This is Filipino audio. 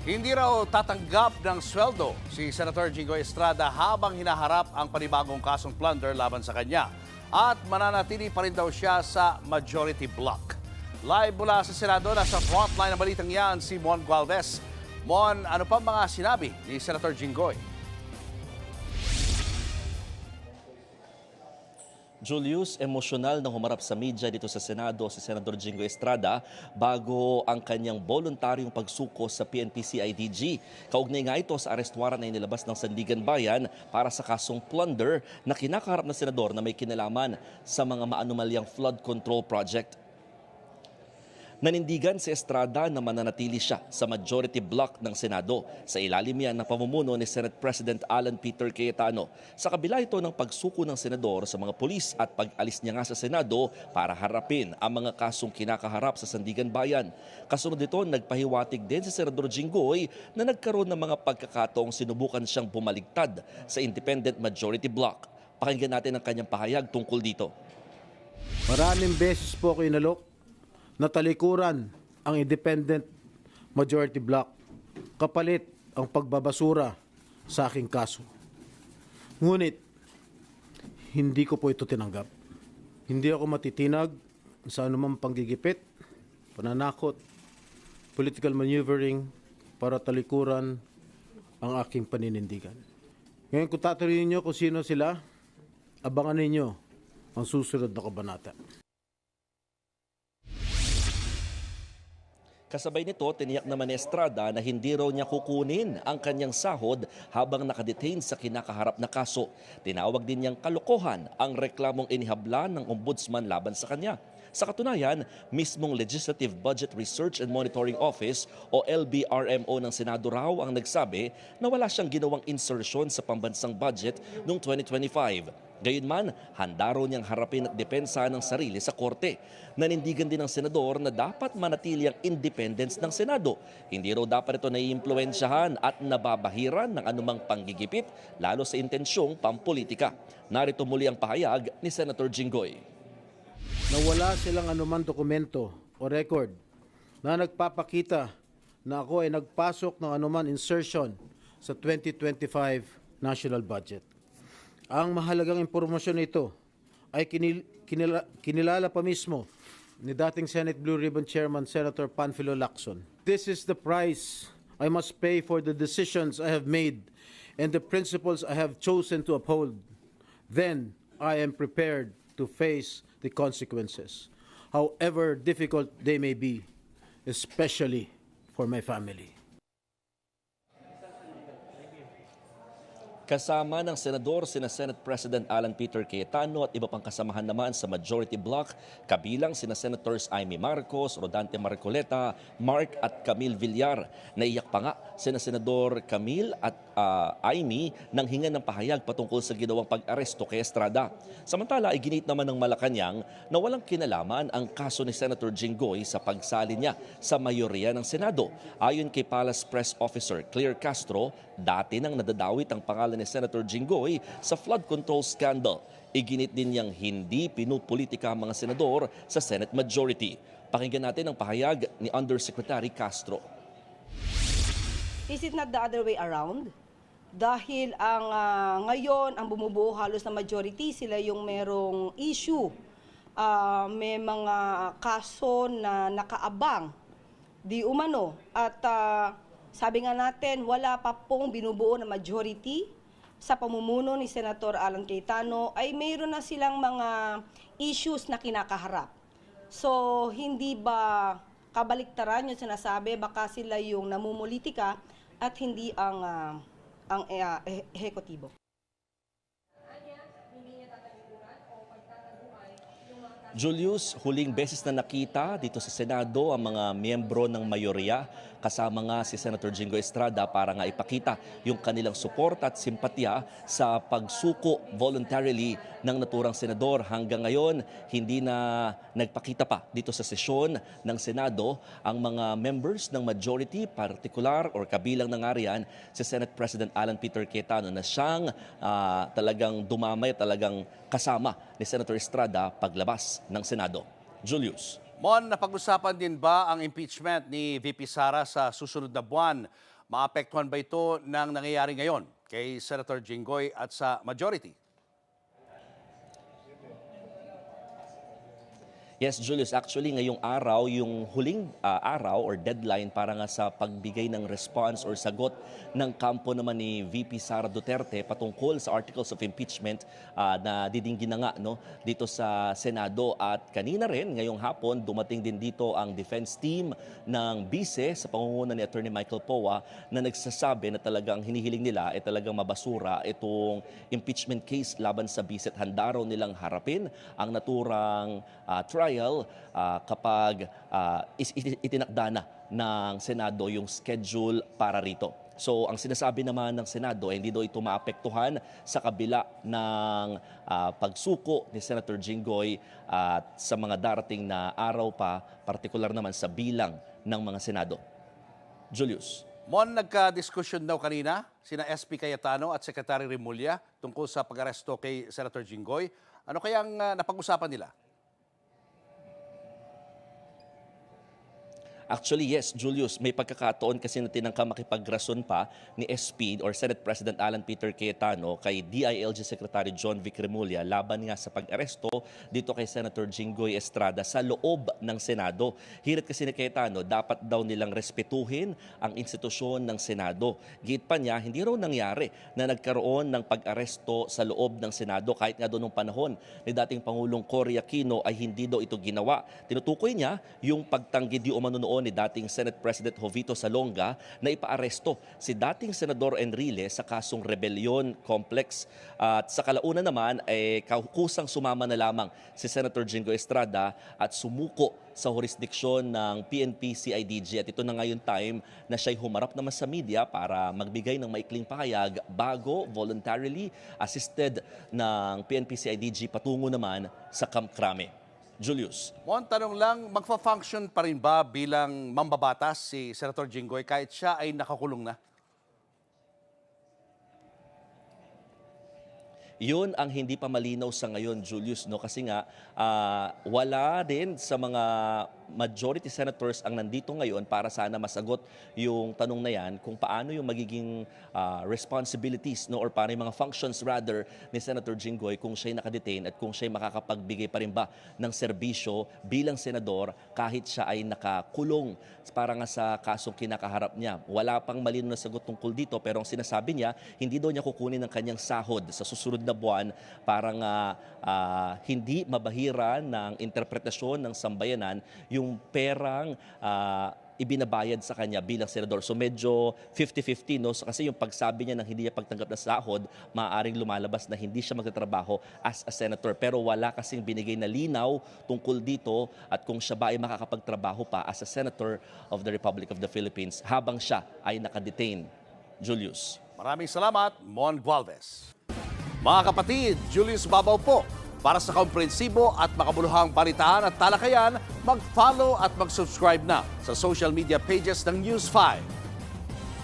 Hindi raw tatanggap ng sweldo si Senator Jinggoy Estrada habang hinaharap ang panibagong kasong plunder laban sa kanya. At mananatili pa rin daw siya sa majority block. Live mula sa Senado, nasa frontline ng balitang yan si Mon Gualvez. Mon, ano pa mga sinabi ni Senator Jinggoy? Julius, emosyonal na humarap sa media dito sa Senado si Senador Jinggoy Estrada bago ang kanyang voluntaryong pagsuko sa PNP-CIDG. Kaugnay nga ito sa arrest warrant na inilabas ng Sandigan Bayan para sa kasong plunder na kinakaharap ng senador na may kinalaman sa mga maanumalyang flood control project. Nanindigan si Estrada na mananatili siya sa majority block ng Senado sa ilalim yan ng pamumuno ni Senate President Alan Peter Cayetano. Sa kabila ito ng pagsuko ng senador sa mga pulis at pag-alis niya nga sa Senado para harapin ang mga kasong kinakaharap sa Sandigan Bayan. Kasunod ito, nagpahiwatig din si Senador Jinggoy na nagkaroon ng mga pagkakataong sinubukan siyang bumaligtad sa independent majority block. Pakinggan natin ang kanyang pahayag tungkol dito. Maraming beses po ako inalok na talikuran ang independent majority block kapalit ang pagbabasura sa aking kaso. Ngunit, hindi ko po ito tinanggap. Hindi ako matitinag sa anumang panggigipit, pananakot, political maneuvering para talikuran ang aking paninindigan. Ngayon kung tatanungin niyo kung sino sila, abangan ninyo ang susunod na kabanata. Kasabay nito, tiniyak naman ni Estrada na hindi raw niya kukunin ang kanyang sahod habang nakadetain sa kinakaharap na kaso. Tinawag din niyang kalokohan ang reklamong inihabla ng ombudsman laban sa kanya. Sa katunayan, mismong Legislative Budget Research and Monitoring Office o LBRMO ng Senado raw ang nagsabi na wala siyang ginawang insertion sa pambansang budget noong 2025. Gayunman, handa raw niyang harapin at depensa ng sarili sa korte. Nanindigan din ng senador na dapat manatili ang independence ng Senado. Hindi raw dapat ito naiimpluwensyahan at nababahiran ng anumang panggigipit, lalo sa intensyong pampolitika. Narito muli ang pahayag ni Senator Jinggoy. Na wala silang anumang dokumento o record na nagpapakita na ako ay nagpasok ng anuman insertion sa 2025 national budget. Ang mahalagang impormasyon nito ay kinilala pa mismo ni dating Senate Blue Ribbon Chairman Senator Panfilo Lacson. This is the price I must pay for the decisions I have made and the principles I have chosen to uphold. Then I am prepared to face the consequences, however difficult they may be, especially for my family. Kasama ng senador sina Senate President Alan Peter Cayetano at iba pang kasamahan naman sa majority block, kabilang sina Senators Amy Marcos, Rodante Marcoleta, Mark at Camille Villar. Naiyak pa nga sina Senador Camille at Amy nang hingan ng pahayag patungkol sa ginawang pag-aresto kay Estrada. Samantala, iginit naman ng Malacanang na walang kinalaman ang kaso ni Senator Jinggoy sa pagsali niya sa mayorya ng Senado. Ayon kay Palace Press Officer Claire Castro, dati nang nadadawit ang pangalan ni Senator Jinggoy sa flood control scandal. Iginit din niyang hindi pinupolitika ang mga senador sa Senate majority. Pakinggan natin ang pahayag ni Undersecretary Castro. Is it not the other way around? Dahil ang ngayon, ang bumubuo halos na majority, sila yung merong issue. May mga kaso na nakaabang, di umano. At sabi nga natin, wala pa pong binubuo na majority sa pamumuno ni Senator Alan Cayetano, ay mayroon na silang mga issues na kinakaharap. So, hindi ba kabaliktaran yung sinasabi, baka sila yung namumulitika at hindi ang ehekutibo. Julius, huling beses na nakita dito sa Senado ang mga miyembro ng mayorya kasama nga si Senator Jinggoy Estrada para nga ipakita yung kanilang suporta at simpatya sa pagsuko voluntarily ng naturang senador. Hanggang ngayon, hindi na nagpakita pa dito sa sesyon ng Senado ang mga members ng majority, particular or kabilang ng ariyan si Senate President Alan Peter Cayetano na siyang talagang dumamay, talagang kasama ni Senator Estrada paglabas ng Senado. Julius. Mon, napag-usapan din ba ang impeachment ni VP Sara sa susunod na buwan? Maapektuhan ba ito ng nangyayari ngayon kay Senator Jinggoy at sa majority? Yes, Julius. Actually, ngayong araw, yung huling araw or deadline para nga sa pagbigay ng response or sagot ng kampo naman ni VP Sara Duterte patungkol sa articles of impeachment na didinggin na nga dito sa Senado. At kanina rin, ngayong hapon, dumating din dito ang defense team ng bise sa pangunguna ni Attorney Michael Poa na nagsasabi na talagang hinihiling nila ay talagang mabasura itong impeachment case laban sa bise at handa raw nilang harapin ang naturang trial kapag itinakda na ng Senado yung schedule para rito. So ang sinasabi naman ng Senado ay hindi daw ito maapektuhan sa kabila ng pagsuko ni Senator Jinggoy at sa mga darating na araw pa, partikular naman sa bilang ng mga Senado. Julius. Mon, nagka-discussion daw kanina sina SP Cayetano at Secretary Remulla tungkol sa pag-aresto kay Senator Jinggoy. Ano kayang napag-usapan nila? Actually, yes, Julius, may pagkakataon kasi na tinangka makipagrason pa ni SP or Senate President Alan Peter Cayetano kay DILG Secretary John Vic Remulla laban nga sa pag-aresto dito kay Senator Jinggoy Estrada sa loob ng Senado. Hirit kasi ni Cayetano, dapat daw nilang respetuhin ang institusyon ng Senado. Giit pa niya, hindi raw nangyari na nagkaroon ng pag-aresto sa loob ng Senado kahit nga doon nung panahon ni dating Pangulong Cory Aquino ay hindi daw ito ginawa. Tinutukoy niya yung pagtanggi di umano noon ni dating Senate President Jovito Salonga na ipaaresto si dating Senador Enrile sa kasong rebellion complex. At sa kalaunan naman ay kusang sumama na lamang si Senator Jinggoy Estrada at sumuko sa jurisdiksyon ng PNP CIDG. At ito na ngayon time na siya'y humarap naman sa media para magbigay ng maikling pahayag bago voluntarily assisted ng PNP CIDG patungo naman sa Camp Crame. Julius. Mon, tanong lang, magfa-function pa rin ba bilang mambabatas si Senator Jinggoy kahit siya ay nakakulong na? Yun ang hindi pa malinaw sa ngayon, Julius, kasi nga wala din sa mga majority senators ang nandito ngayon para sana masagot yung tanong na yan kung paano yung magiging responsibilities or paano yung mga functions rather ni Senator Jinggoy kung siya'y nakadetain at kung siya'y makakapagbigay pa rin ba ng serbisyo bilang senador kahit siya ay nakakulong para nga sa kasong kinakaharap niya. Wala pang malinaw na sagot tungkol dito pero ang sinasabi niya, hindi daw niya kukunin ng kanyang sahod sa susunod na buwan para nga hindi mabahira ng interpretasyon ng sambayanan yung perang ibinabayad sa kanya bilang senador. So medyo 50-50, So kasi yung pagsabi niya ng hindi niya pagtanggap na sahod, maaaring lumalabas na hindi siya magtatrabaho as a senator. Pero wala kasing binigay na linaw tungkol dito at kung siya ba ay makakapagtrabaho pa as a senator of the Republic of the Philippines habang siya ay nakadetain. Julius. Maraming salamat, Mon Gualvez. Mga kapatid, Julius Babaw po. Para sa komprehensibo at makabuluhang balitaan at talakayan, mag-follow at mag-subscribe na sa social media pages ng News 5.